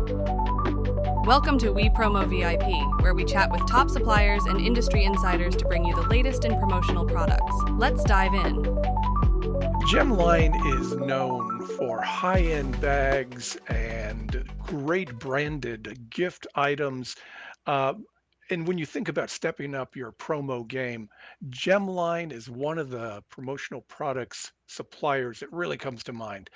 Welcome to WePromo VIP, where we chat with top suppliers and industry insiders to bring you the latest in promotional products. Let's dive in. Gemline is known for high-end bags and great branded gift items. Uh, and when you think about stepping up your promo game, Gemline is one of the promotional products suppliers that really comes to mind.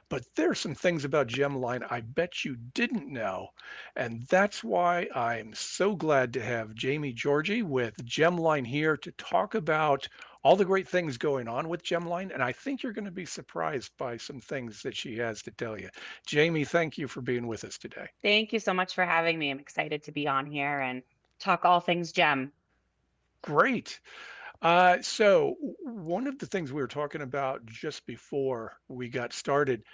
But there's some things about Gemline I bet you didn't know. And that's why I'm so glad to have Jamie Georgie with Gemline here to talk about all the great things going on with Gemline. And I think you're going to be surprised by some things that she has to tell you. Jamie, thank you for being with us today. Thank you so much for having me. I'm excited to be on here and talk all things gem. Great. One of the things we were talking about just before we got started,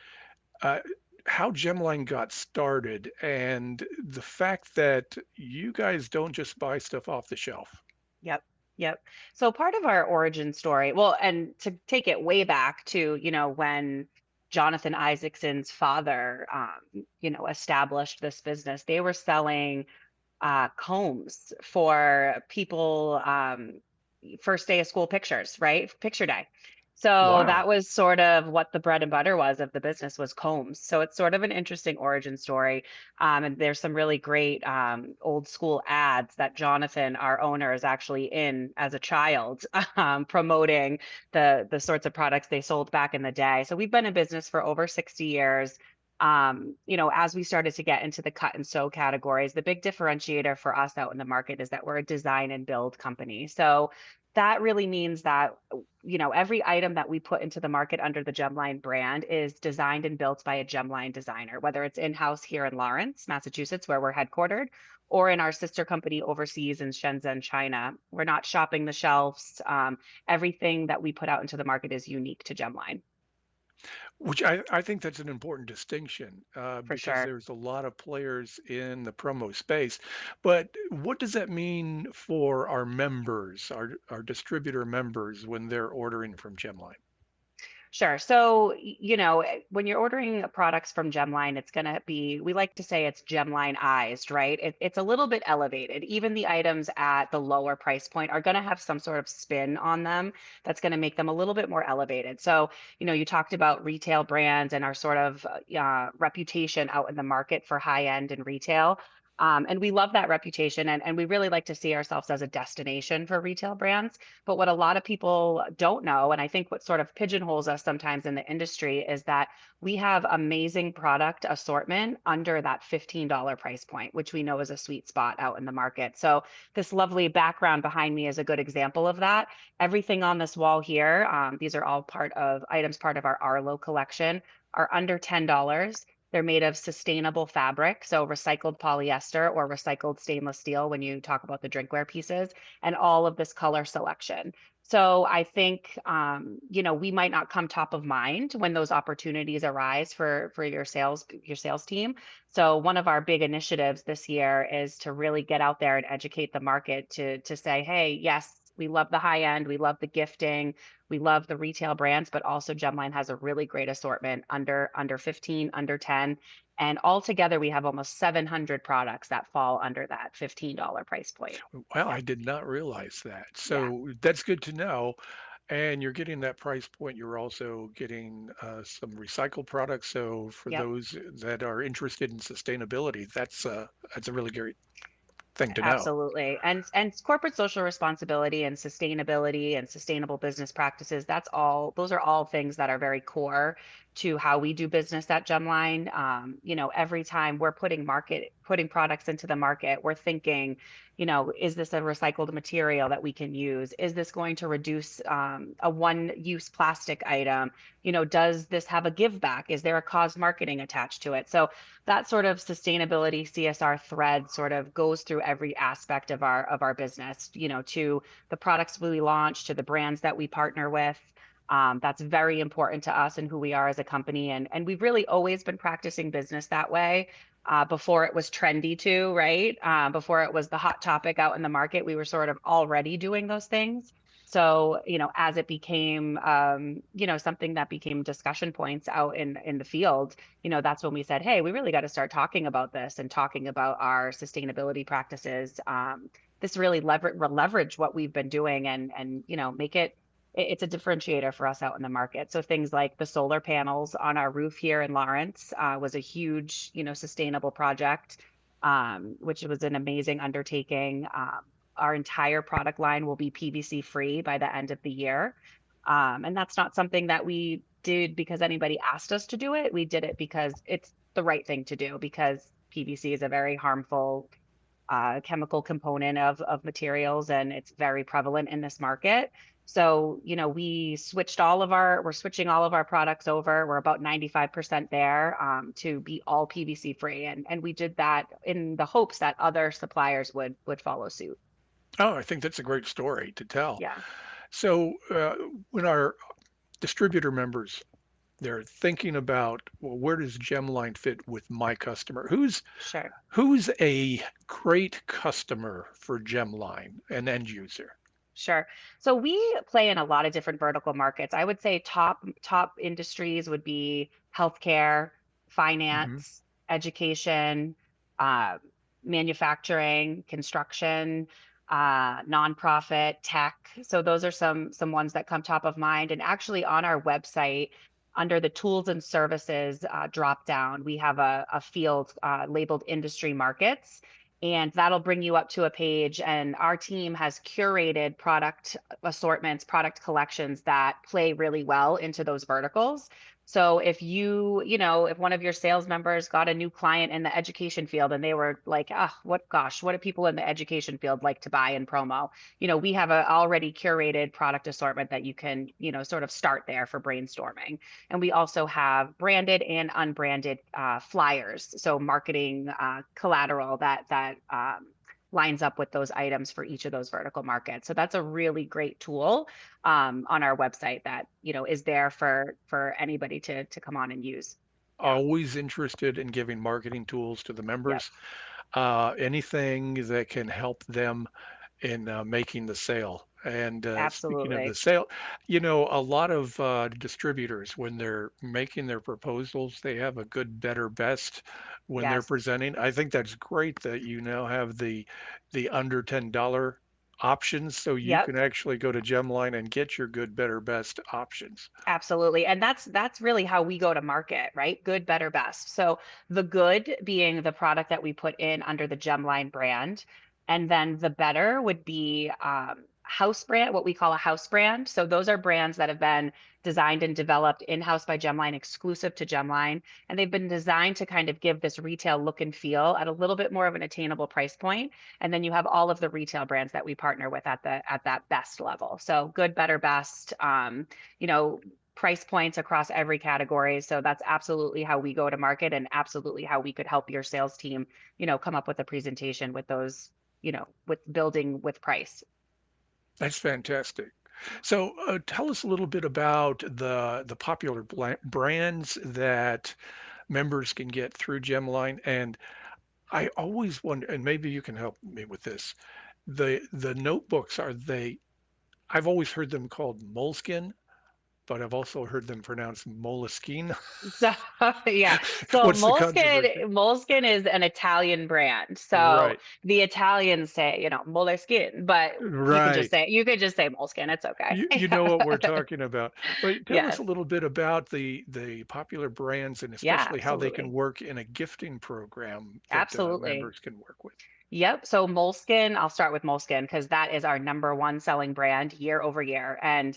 uh, how Gemline got started, and the fact that you guys don't just buy stuff off the shelf. Yep. Yep. So part of our origin story, well, and to take it way back to, when Jonathan Isaacson's father, established this business, they were selling combs for people, first day of school pictures, right? Picture day. So that Wow. was sort of what the bread and butter was of the business was combs. So it's sort of an interesting origin story. And there's some really great old school ads that Jonathan, our owner, is actually in as a child, promoting the sorts of products they sold back in the day. So we've been in business for over 60 years. As we started to get into the cut and sew categories, the big differentiator for us out in the market is that we're a design and build company. So that really means that, every item that we put into the market under the Gemline brand is designed and built by a Gemline designer, whether it's in-house here in Lawrence, Massachusetts, where we're headquartered, or in our sister company overseas in Shenzhen, China. We're not shopping the shelves. Everything that we put out into the market is unique to Gemline, Which I think that's an important distinction for because sure. there's a lot of players in the promo space. But what does that mean for our members, our distributor members, when they're ordering from Gemline? Sure. So, when you're ordering products from Gemline, it's going to be, we like to say it's Gemlineized, right? It's a little bit elevated. Even the items at the lower price point are going to have some sort of spin on them that's going to make them a little bit more elevated. So, you talked about retail brands and our sort of reputation out in the market for high end and retail. And we love that reputation, and we really like to see ourselves as a destination for retail brands. But what a lot of people don't know, and I think what sort of pigeonholes us sometimes in the industry, is that we have amazing product assortment under that $15 price point, which we know is a sweet spot out in the market. So this lovely background behind me is a good example of that. Everything on this wall here, these are all part of our Arlo collection, are under $10. They're made of sustainable fabric, so recycled polyester or recycled stainless steel when you talk about the drinkware pieces, and all of this color selection. So I think, we might not come top of mind when those opportunities arise for your sales team. So one of our big initiatives this year is to really get out there and educate the market to say, hey, yes, we love the high end, we love the gifting, we love the retail brands, but also Gemline has a really great assortment under 15, under 10. And altogether, we have almost 700 products that fall under that $15 price point. Well, Yeah. I did not realize that. Yeah. So that's good to know. And you're getting that price point. You're also getting some recycled products. So for Yep. those that are interested in sustainability, that's a really great thing to know. Absolutely. And corporate social responsibility and sustainability and sustainable business practices, those are all things that are very core to how we do business at Gemline. Every time we're putting products into the market, we're thinking, is this a recycled material that we can use? Is this going to reduce a one-use plastic item? Does this have a give back? Is there a cause marketing attached to it? So that sort of sustainability CSR thread sort of goes through every aspect of our business, to the products we launch, to the brands that we partner with. That's very important to us and who we are as a company. And we've really always been practicing business that way. Before it was trendy too, right? Before it was the hot topic out in the market, we were sort of already doing those things. So, as it became, something that became discussion points out in the field, that's when we said, hey, we really got to start talking about this and talking about our sustainability practices. This really leverage what we've been doing and make it's a differentiator for us out in the market. So things like the solar panels on our roof here in Lawrence was a huge, sustainable project, which was an amazing undertaking. Our entire product line will be PVC free by the end of the year. And that's not something that we did because anybody asked us to do it. We did it because it's the right thing to do because PVC is a very harmful chemical component of materials, and it's very prevalent in this market. So, we're switching all of our products over. We're about 95% there to be all PVC free. And we did that in the hopes that other suppliers would follow suit. Oh, I think that's a great story to tell. Yeah, So when our distributor members, they're thinking about, well, where does Gemline fit with my customer? sure. Who's a great customer for Gemline, an end user? Sure. So we play in a lot of different vertical markets. I would say top industries would be healthcare, Hmm. finance, education, uh, manufacturing, construction, nonprofit, tech. So those are some ones that come top of mind. And actually, on our website, under the tools and services drop down, we have a field labeled industry markets, and that'll bring you up to a page. And our team has curated product assortments, product collections that play really well into those verticals. So if one of your sales members got a new client in the education field and they were like, what do people in the education field like to buy in promo? We have a already curated product assortment that you can, sort of start there for brainstorming. And we also have branded and unbranded flyers, so marketing collateral that lines up with those items for each of those vertical markets. So that's a really great tool on our website that is there for anybody to come on and use. Yeah. Always interested in giving marketing tools to the Yep. members. Anything that can help them in making the sale. And speaking of the Absolutely. sale, a lot of distributors, when they're making their proposals, they have a good, better, best when they're Yes. presenting. I think that's great that you now have the under $10 options, so you Yep. can actually go to Gemline and get your good, better, best options. Absolutely. And that's really how we go to market, right? Good, better, best. So the good being the product that we put in under the Gemline brand. And then the better would be house brand, what we call a house brand. So those are brands that have been designed and developed in-house by Gemline, exclusive to Gemline. And they've been designed to kind of give this retail look and feel at a little bit more of an attainable price point. And then you have all of the retail brands that we partner with at that best level. So good, better, best. You know, price points across every category. So that's absolutely how we go to market and absolutely how we could help your sales team, come up with a presentation with those, with building with price. That's fantastic. So tell us a little bit about the popular brands that members can get through Gemline. And I always wonder, and maybe you can help me with this. The notebooks, are they, I've always heard them called moleskin, but I've also heard them pronounced moleskine. So yeah, so What's the controversy? Moleskine is an Italian brand. So Right, the Italians say, Moleskine, but right. you could just say Moleskine. It's okay. You know what we're talking about. But tell us Yes. a little bit about the popular brands and Yeah, especially how they can absolutely. work in a gifting program that Absolutely. members can work with. Yep. So Moleskine, I'll start with Moleskine because that is our number one selling brand year over year. And,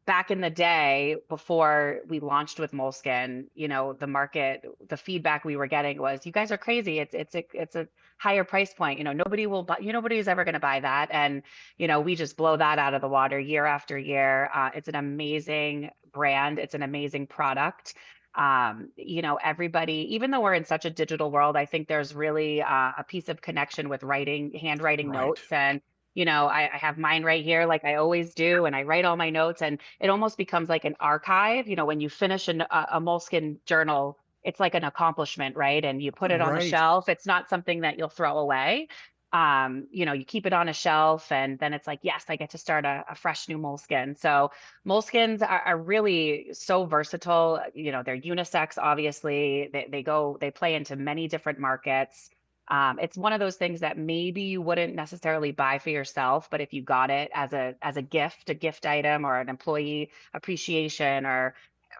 back in the day before we launched with Moleskine, the feedback we were getting was, you guys are crazy. It's a higher price point. Nobody will buy, nobody's ever going to buy that. And, we just blow that out of the water year after year. It's an amazing brand. It's an amazing product. Everybody, even though we're in such a digital world, I think there's really a piece of connection with handwriting Right. notes. And I have mine right here like I always do, and I write all my notes, and it almost becomes like an archive. When you finish a Moleskine journal, it's like an accomplishment, right? And you put it on the Right. shelf. It's not something that you'll throw away. You keep it on a shelf and then it's like, yes, I get to start a fresh new moleskin. So moleskins are really so versatile. They're unisex, obviously. They play into many different markets. It's one of those things that maybe you wouldn't necessarily buy for yourself, but if you got it as a gift item or an employee appreciation or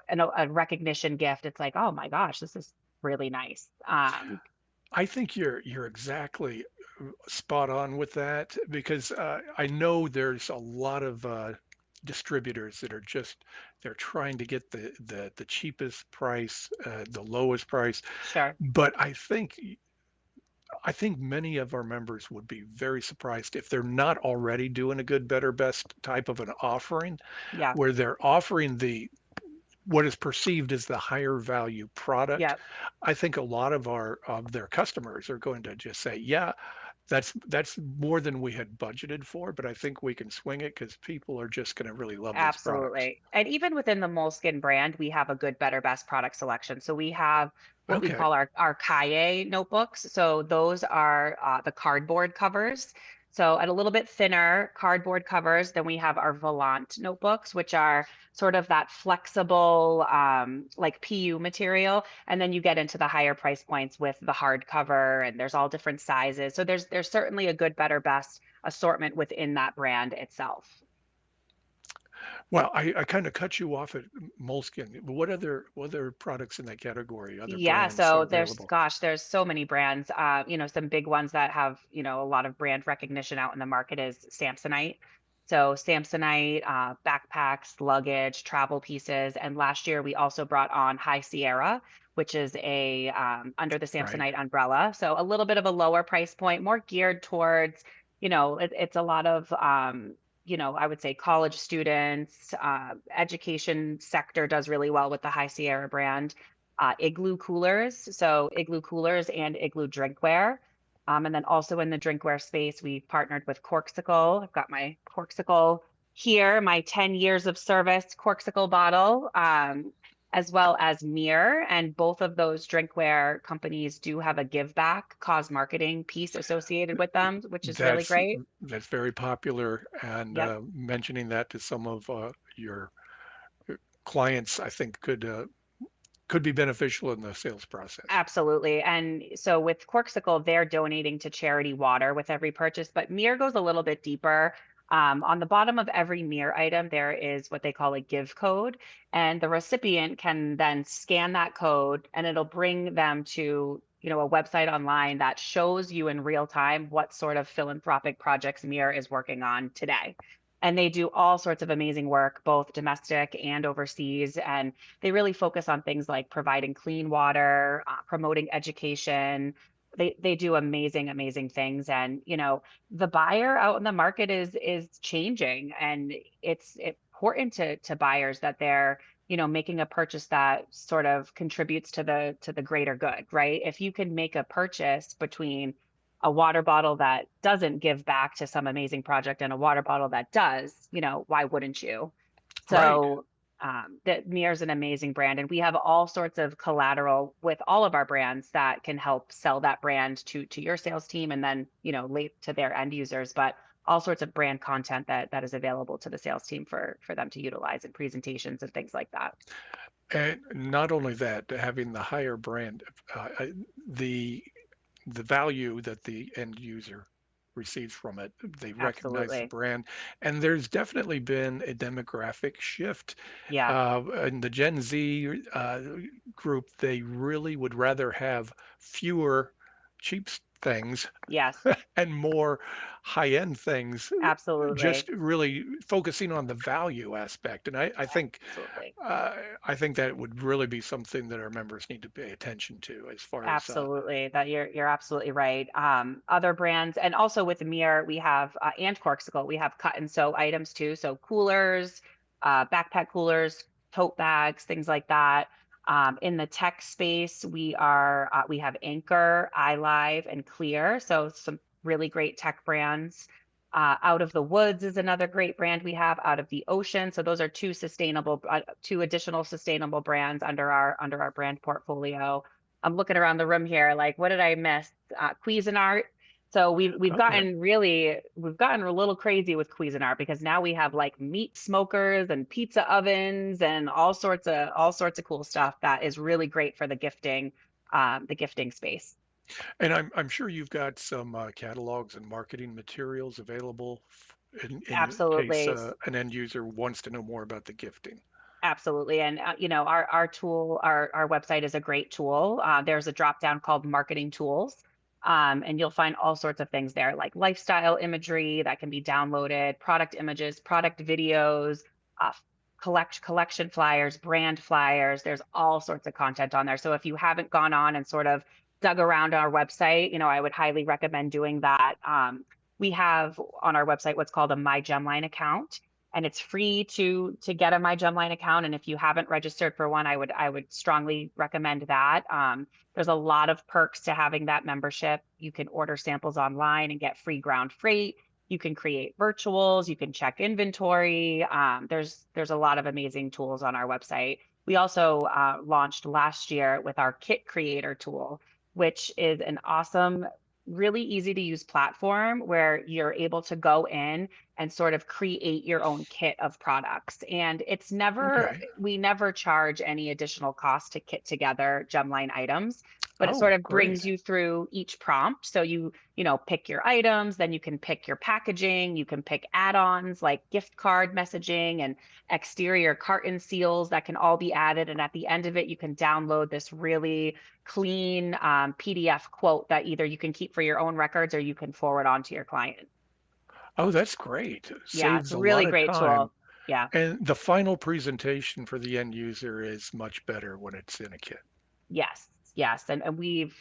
a recognition gift, it's like, oh my gosh, this is really nice. I think you're exactly spot on with that because I know there's a lot of distributors that are just they're trying to get the cheapest price, the lowest price. Sure. But I think many of our members would be very surprised if they're not already doing a good, better, best type of an offering Yeah. where they're offering the what is perceived as the higher value product. Yeah. I think a lot of their customers are going to just say, yeah, that's more than we had budgeted for, but I think we can swing it because people are just going to really love these products. Absolutely. And even within the Moleskin brand, we have a good, better, best product selection. So we have what we Okay, call our Kaye notebooks. So those are the cardboard covers. So at a little bit thinner cardboard covers, then we have our Volant notebooks, which are sort of that flexible, like PU material. And then you get into the higher price points with the hardcover, and there's all different sizes. So there's certainly a good, better, best assortment within that brand itself. well, I kind of cut you off at Moleskin. What other products in that category, other Yeah, brands are so there's, available? gosh, there's so many brands. Some big ones that have, a lot of brand recognition out in the market is Samsonite. So Samsonite, backpacks, luggage, travel pieces. And last year we also brought on High Sierra, which is a under the Right. Samsonite umbrella. So a little bit of a lower price point, more geared towards, it's a lot of I would say college students, education sector does really well with the High Sierra brand. Igloo coolers. So Igloo coolers and Igloo drinkware. And then also in the drinkware space, we partnered with Corksicle. I've got my Corksicle here, my 10 years of service Corksicle bottle, as well as Mirror. And both of those drinkware companies do have a give back cause marketing piece associated with them, which is really That's great. that's very popular, and Yep. mentioning that to some of your clients, I think could be beneficial in the sales process. Absolutely. And so with Corksicle, they're donating to charity water with every purchase, but Mir goes a little bit deeper. On the bottom of every Mir item, there is what they call a give code, and the recipient can then scan that code and it'll bring them to a website online that shows you in real time what sort of philanthropic projects Mir is working on today. And they do all sorts of amazing work, both domestic and overseas. And they really focus on things like providing clean water, promoting education. They do amazing, amazing things. And the buyer out in the market is changing, and it's important to buyers that they're making a purchase that sort of contributes to the greater good, right? If you can make a purchase between a water bottle that doesn't give back to some amazing project and a water bottle that does, why wouldn't you? Right. So that Mir is an amazing brand, and we have all sorts of collateral with all of our brands that can help sell that brand to your sales team, and then late to their end users. But all sorts of brand content that is available to the sales team for them to utilize in presentations and things like that. And not only that, having the higher brand, the the value that the end user receives from it, they recognize the Absolutely, brand, and there's definitely been a demographic shift yeah, in the Gen Z group. They really would rather have fewer cheap things yes, and more high-end things, just absolutely, really focusing on the value aspect. And absolutely. I think that would really be something that our members need to pay attention to as far as Absolutely. That you're absolutely right. Other brands, and also with Mir, we have and Corksicle, we have cut and sew items too. So coolers, backpack coolers, tote bags, things like that. In the tech space, we have Anchor, iLive, and Clear. So some really great tech brands. Out of the Woods is another great brand we have. Out of the Ocean. So those are two additional sustainable brands under our brand portfolio. I'm looking around the room here, like, what did I miss? Cuisinart. So we've Okay. gotten a little crazy with Cuisinart because now we have like meat smokers and pizza ovens and all sorts of cool stuff that is really great for the gifting space. And I'm sure you've got some catalogs and marketing materials available in case Absolutely. an end user wants to know more about the gifting. Absolutely. And our tool, our website is a great tool. There's a drop down called marketing tools. And you'll find all sorts of things there, like lifestyle imagery that can be downloaded, product images, product videos, uh, collection flyers, brand flyers. There's all sorts of content on there. So if you haven't gone on and sort of dug around our website, I would highly recommend doing that. We have on our website what's called a My Gemline account, and it's free to get a My Gemline account. And if you haven't registered for one, I would strongly recommend that. There's a lot of perks to having that membership. You can order samples online and get free ground freight. You can create virtuals. You can check inventory. There's a lot of amazing tools on our website. We also launched last year with our Kit Creator tool, which is an awesome, really easy to use platform where you're able to go in and sort of create your own kit of products. And Okay. we never charge any additional cost to kit together Gemline items, but it Oh, sort of brings great. you through each prompt. So you pick your items, then you can pick your packaging, you can pick add-ons like gift card messaging and exterior carton seals that can all be added. And at the end of it, you can download this really clean PDF quote that either you can keep for your own records or you can forward on to your client. Oh, that's great. Yeah, it's Saves a a lot really of great time. tool. Yeah. And the final presentation for the end user is much better when it's in a kit. Yes. Yes. And we've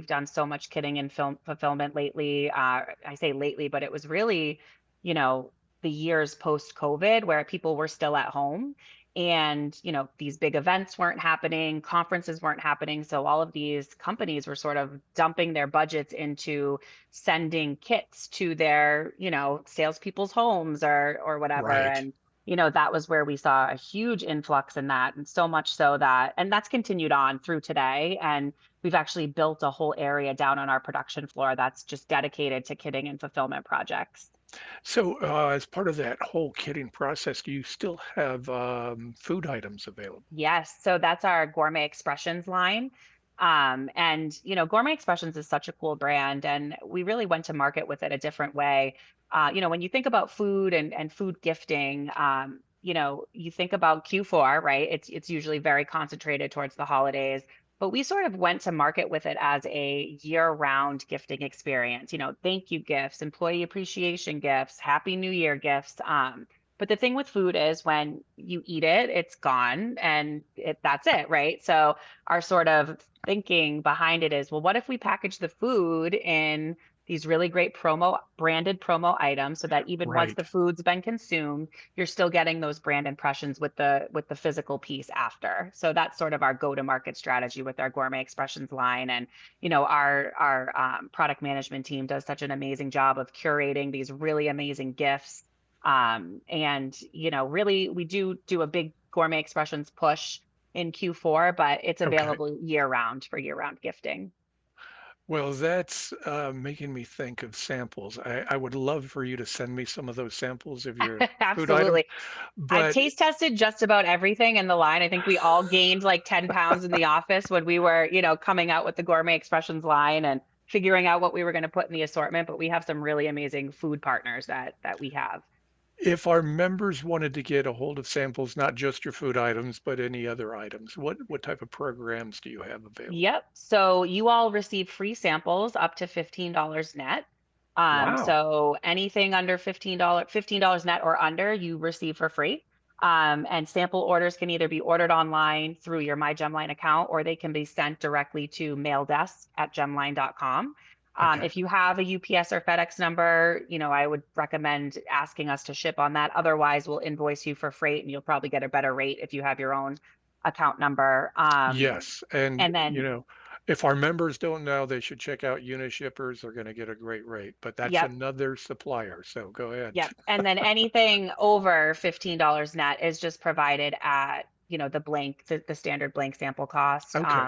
done so much kitting and film fulfillment lately. I say lately, but it was really, you know, the years post COVID where people were still at home and, these big events weren't happening, conferences weren't happening. So all of these companies were sort of dumping their budgets into sending kits to their, salespeople's homes or whatever. Right. And that was where we saw a huge influx in that. And so much so that, and that's continued on through today. And we've actually built a whole area down on our production floor that's just dedicated to kitting and fulfillment projects. So, as part of that whole kitting process, do you still have food items available? Yes. So that's our Gourmet Expressions line. And Gourmet Expressions is such a cool brand, and we really went to market with it a different way. When you think about food and food gifting, you think about Q4, right? It's usually very concentrated towards the holidays, but we sort of went to market with it as a year-round gifting experience. Thank you gifts, employee appreciation gifts, Happy New Year gifts. But the thing with food is when you eat it, it's gone and that's it, right? So our sort of thinking behind it is, well, what if we package the food in these really great branded promo items so that even once Right. the food's been consumed, you're still getting those brand impressions with the physical piece after. So that's sort of our go-to-market strategy with our Gourmet Expressions line. And our product management team does such an amazing job of curating these really amazing gifts, and really, we do a big Gourmet Expressions push in Q4, but it's Okay. available year round for year round gifting. Well, that's making me think of samples. I would love for you to send me some of those samples of your food items, Absolutely. I've but taste tested just about everything in the line. I think we all gained like 10 pounds in the office when we were, coming out with the Gourmet Expressions line and figuring out what we were going to put in the assortment. But we have some really amazing food partners that we have. if our members wanted to get a hold of samples, not just your food items, but any other items, what type of programs do you have available? Yep. So you all receive free samples up to $15 net. Wow. So anything under $15 net or under, you receive for free. And sample orders can either be ordered online through your My Gemline account, or they can be sent directly to maildesk@gemline.com. Okay. If you have a UPS or FedEx number, I would recommend asking us to ship on that. Otherwise, we'll invoice you for freight and you'll probably get a better rate if you have your own account number. Yes, and And then, if our members don't know, they should check out Unishippers. They're going to get a great rate, but that's yep, another supplier. So go ahead. yep. And then anything over $15 net is just provided at, the standard blank sample cost. Okay.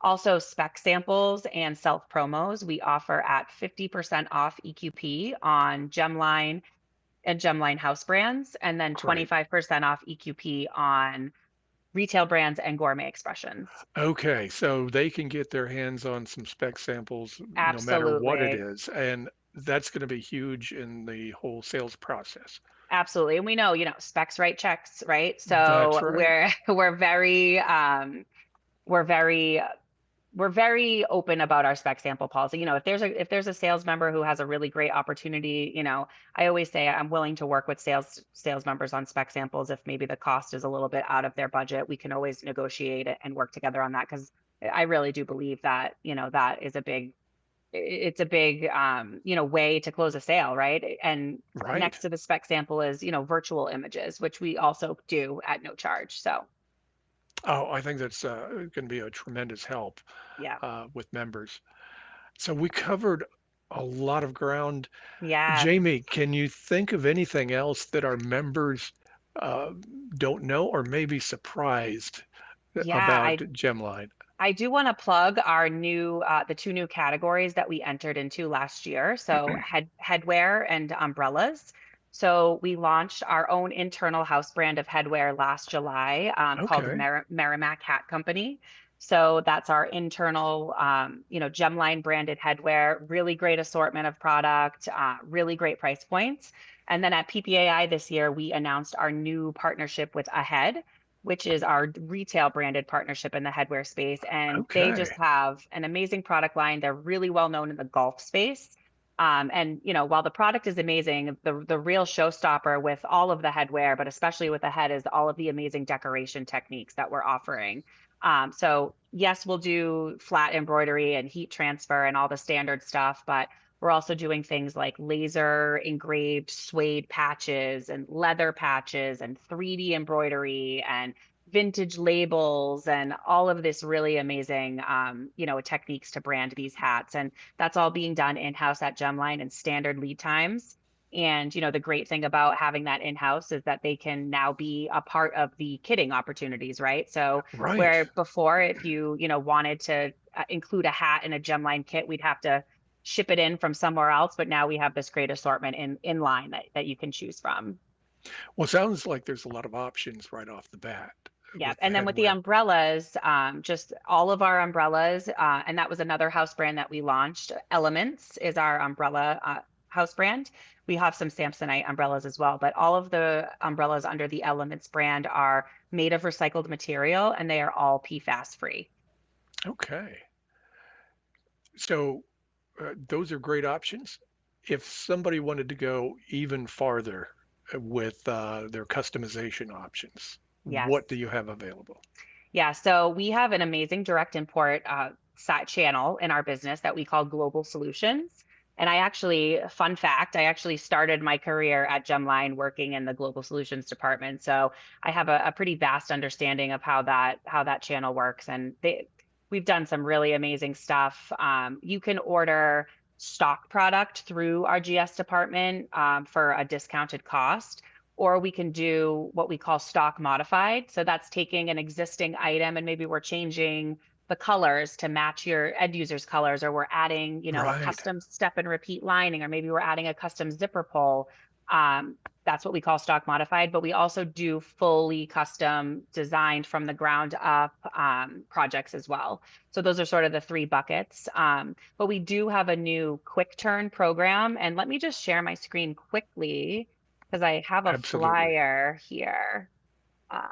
Also, spec samples and self promos we offer at 50% off EQP on Gemline and Gemline house brands, and then Great. 25% off EQP on retail brands and gourmet expressions. Okay, so they can get their hands on some spec samples no matter what it Absolutely. is, and that's going to be huge in the whole sales process. Absolutely. And we know, specs write checks, right? That's So right. we're very we're very we're very open about our spec sample policy. If there's a sales member who has a really great opportunity, I always say I'm willing to work with sales members on spec samples if maybe the cost is a little bit out of their budget. We can always negotiate it and work together on that because I really do believe that, that is a big way to close a sale, right? And Right. next to the spec sample is, virtual images, which we also do at no charge. So, Oh, I think that's going to be a tremendous help yeah. with members. So we covered a lot of ground. Yes. Jamie, can you think of anything else that our members uh, don't know or maybe surprised Yeah, about Gemline? I do want to plug the two new categories that we entered into last year. So headwear and umbrellas. So we launched our own internal house brand of headwear last July, called Okay. Merrimack Hat Company. So that's our internal, Gemline branded headwear. Really great assortment of product, really great price points. And then at PPAI this year, we announced our new partnership with Ahead, which is our retail branded partnership in the headwear space. And they Okay. just have an amazing product line. They're really well known in the golf space. And while the product is amazing, the real showstopper with all of the headwear, but especially with the head, is all of the amazing decoration techniques that we're offering. So yes, we'll do flat embroidery and heat transfer and all the standard stuff, but we're also doing things like laser engraved suede patches and leather patches and 3D embroidery and vintage labels and all of this really amazing, techniques to brand these hats. And that's all being done in-house at Gemline and standard lead times. And, the great thing about having that in-house is that they can now be a part of the kitting opportunities, right? So Right. where before, if you, wanted to include a hat in a Gemline kit, we'd have to ship it in from somewhere else, but now we have this great assortment in line that you can choose from. Well, it sounds like there's a lot of options right off the bat Yeah. with the And then with the headwear. umbrellas, just all of our umbrellas, and that was another house brand that we launched. Elements is our umbrella house brand. We have some Samsonite umbrellas as well, but all of the umbrellas under the Elements brand are made of recycled material and they are all PFAS free. Okay. So those are great options. If somebody wanted to go even farther with their customization options, Yes. what do you have available? Yeah, so we have an amazing direct import side channel in our business that we call Global Solutions. And fun fact, I actually started my career at Gemline working in the Global Solutions department. So I have a pretty vast understanding of how that channel works. And we've done some really amazing stuff. You can order stock product through our GS department for a discounted cost, or we can do what we call stock modified. So that's taking an existing item and maybe we're changing the colors to match your end user's colors, or we're adding, a Right. custom step and repeat lining, or maybe we're adding a custom zipper pull. That's what we call stock modified, but we also do fully custom designed from the ground up projects as well. So those are sort of the three buckets. But we do have a new quick turn program. And let me just share my screen quickly because I have a Absolutely. flyer here. Uh,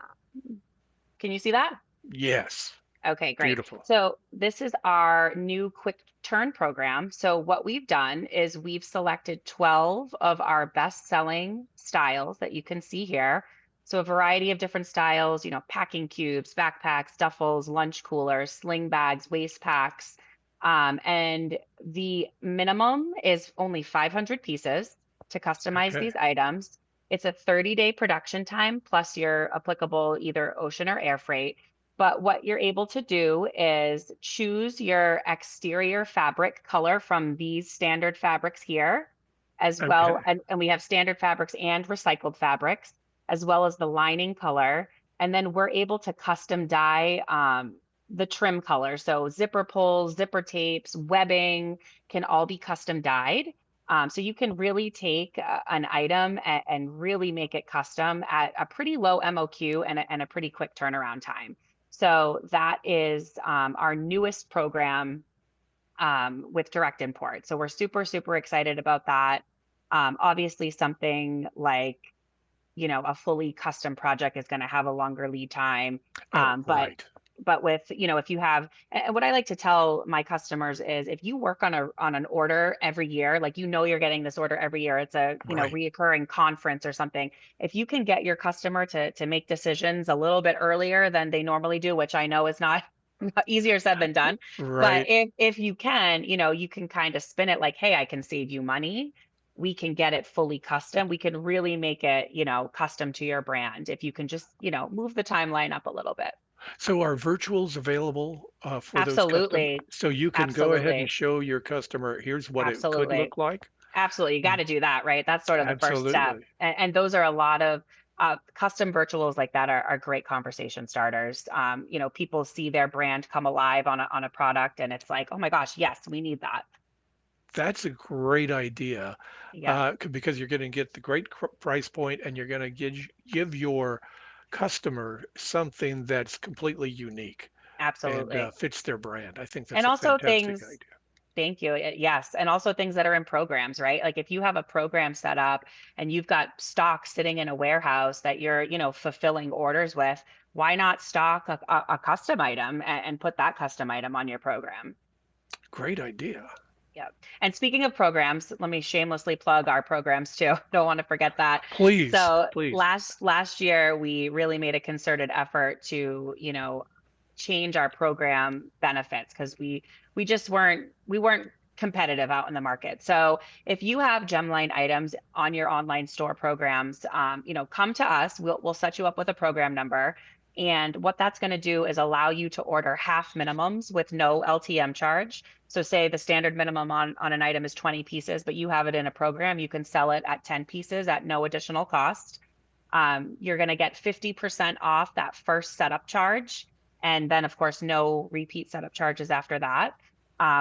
can you see that? Yes. Okay, great. Beautiful. So this is our new quick turn program. So what we've done is we've selected 12 of our best selling styles that you can see here. So a variety of different styles, packing cubes, backpacks, duffels, lunch coolers, sling bags, waist packs. And the minimum is only 500 pieces to customize Okay. these items. It's a 30-day production time plus your applicable either ocean or air freight. But what you're able to do is choose your exterior fabric color from these standard fabrics here, as well. Okay. And we have standard fabrics and recycled fabrics, as well as the lining color. And then we're able to custom dye the trim color. So zipper pulls, zipper tapes, webbing can all be custom dyed. So you can really take an item and really make it custom at a pretty low MOQ and a pretty quick turnaround time. So that is our newest program with direct import. So we're super, super excited about that. Obviously, something like a fully custom project is going to have a longer lead time. Oh, But right. with if you have, and what I like to tell my customers is, if you work on an order every year, like you're getting this order every year, it's a Right. reoccurring conference or something. If you can get your customer to make decisions a little bit earlier than they normally do, which I know is not easier said than done, but Right. if you can, you can kind of spin it like, hey, I can save you money. We can get it fully custom. We can really make it, custom to your brand if you can just, move the timeline up a little bit. So are virtuals available for those custom? Absolutely. So you can go ahead and Absolutely. show your customer, here's what it could Absolutely. look like. Absolutely. You got Mm, to do that, right? That's sort of the first step. absolutely. And those are a lot of custom virtuals like that are great conversation starters. People see their brand come alive on a product, and it's like, oh my gosh, yes, we need that. That's a great idea Yep. because you're going to get the great price point and you're going to give your customer something that's completely unique and Absolutely. fits their brand. I think And that's a also fantastic things, idea. thank you. Yes. And also things that are in programs, right? Like if you have a program set up and you've got stock sitting in a warehouse that you're, fulfilling orders with, why not stock a custom item and put that custom item on your program? Great idea. Yep. And speaking of programs, let me shamelessly plug our programs too. Don't want to forget that. Please, So please. last year we really made a concerted effort to, change our program benefits because we just weren't competitive out in the market. So if you have Gemline items on your online store programs, come to us. We'll set you up with a program number. And what that's going to do is allow you to order half minimums with no LTM charge. So say the standard minimum on an item is 20 pieces, but you have it in a program, you can sell it at 10 pieces at no additional cost. You're going to get 50% off that first setup charge. And then, of course, no repeat setup charges after that.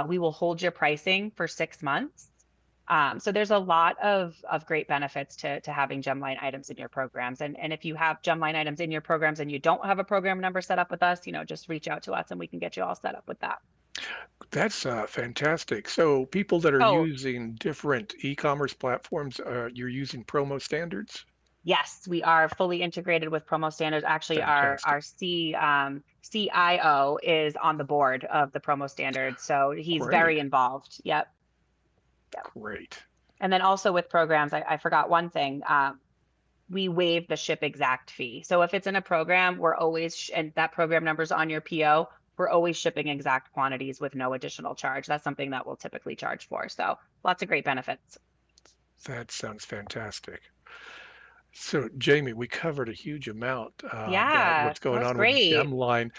We will hold your pricing for 6 months. So there's a lot of great benefits to having Gemline items in your programs. And if you have Gemline items in your programs and you don't have a program number set up with us, just reach out to us and we can get you all set up with that. That's fantastic. So people that are Oh, using different e-commerce platforms, you're using promo standards? yes, we are fully integrated with Promo Standards. Actually, our Fantastic. CIO is on the board of the Promo Standards, so he's Great. very involved. Yep, yep. Great. And then also with programs, I forgot one thing. We waive the ship exact fee. So if it's in a program, we're always and that program number's on your PO. We're always shipping exact quantities with no additional charge. That's something that we'll typically charge for. So lots of great benefits. That sounds fantastic. So, Jamie, we covered a huge amount about Yeah, what's that going was on with great. Gemline.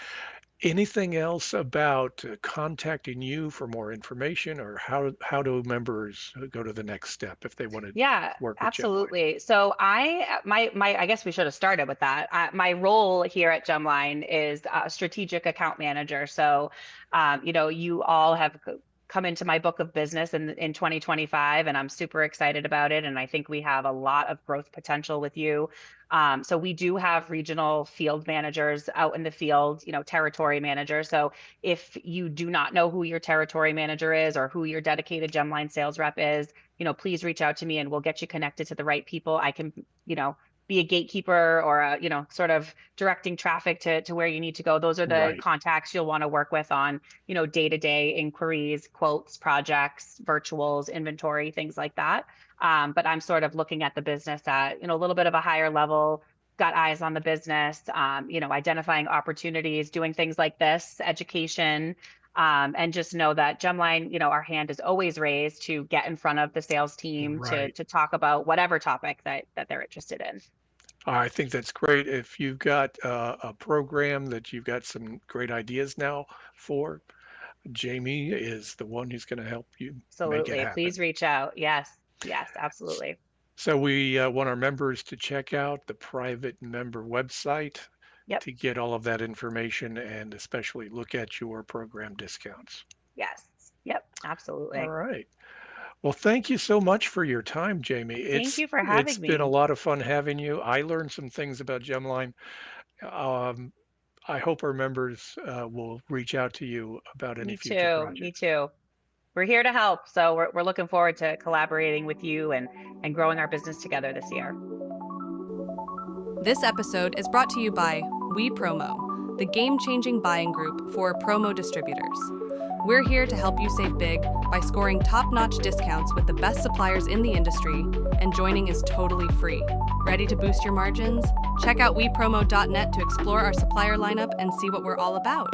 Anything else about contacting you for more information, or how do members go to the next step if they want to Yeah, work with Gemline? absolutely. So I guess we should have started with that. My role here at Gemline is a strategic account manager. So, you all have come into my book of business in 2025, and I'm super excited about it. And I think we have a lot of growth potential with you. So we do have regional field managers out in the field, territory managers. So if you do not know who your territory manager is or who your dedicated Gemline sales rep is, please reach out to me and we'll get you connected to the right people. I can, be a gatekeeper or sort of directing traffic to where you need to go. Those are the Right. contacts you'll want to work with on, day-to-day inquiries, quotes, projects, virtuals, inventory, things like that. But I'm sort of looking at the business at, a little bit of a higher level, got eyes on the business, identifying opportunities, doing things like this, education, and just know that Gemline, our hand is always raised to get in front of the sales team to Right. talk about whatever topic that they're interested in. I think that's great. If you've got a program that you've got some great ideas now for, Jamie is the one who's going to help you make it Absolutely. happen. Please reach out. Yes. Yes, absolutely. So we want our members to check out the private member website, Yep. to get all of that information and especially look at your program discounts. Yes. Yep. All Absolutely. right. Well, thank you so much for your time, Jamie. Thank you for It's having been a me. lot of fun having you. I learned some things about Gemline. Um, I hope our members will reach out to you about any Me future too. Me projects. too. We're here to help. So we're looking forward to collaborating with you and growing our business together this year. This episode is brought to you by WePromo, the game-changing buying group for promo distributors. We're here to help you save big by scoring top-notch discounts with the best suppliers in the industry, and joining is totally free. Ready to boost your margins? Check out WePromo.net to explore our supplier lineup and see what we're all about.